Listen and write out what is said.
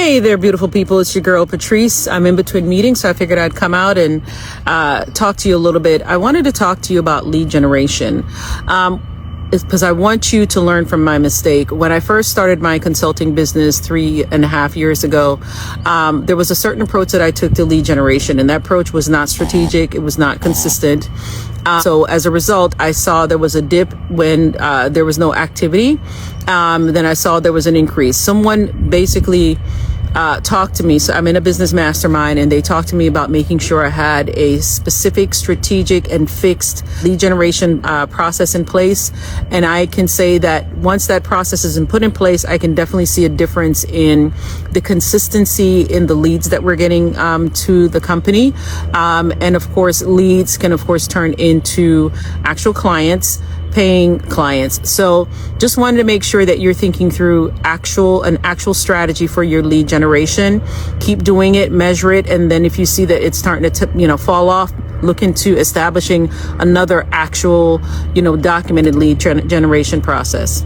Hey there, beautiful people. It's your girl, Patrice. I'm in between meetings, so I figured I'd come out and talk to you a little bit. I wanted to talk to you about lead generation because I want you to learn from my mistake. When I first started my consulting business 3.5 years ago, there was a certain approach that I took to lead generation, and that approach was not strategic. It was not consistent. So as a result, I saw there was a dip when there was no activity. Then I saw there was an increase. Someone basically talked to me. So I'm in a business mastermind, and they talked to me about making sure I had a specific, strategic, and fixed lead generation process in place. And I can say that once that process is put in place, I can definitely see a difference in the consistency in the leads that we're getting to the company. And of course, leads can of course turn into actual clients, paying clients. So just wanted to make sure that you're thinking through an actual strategy for your lead generation. Keep doing it, measure it, and then if you see that it's starting to fall off, look into establishing another actual documented lead generation process.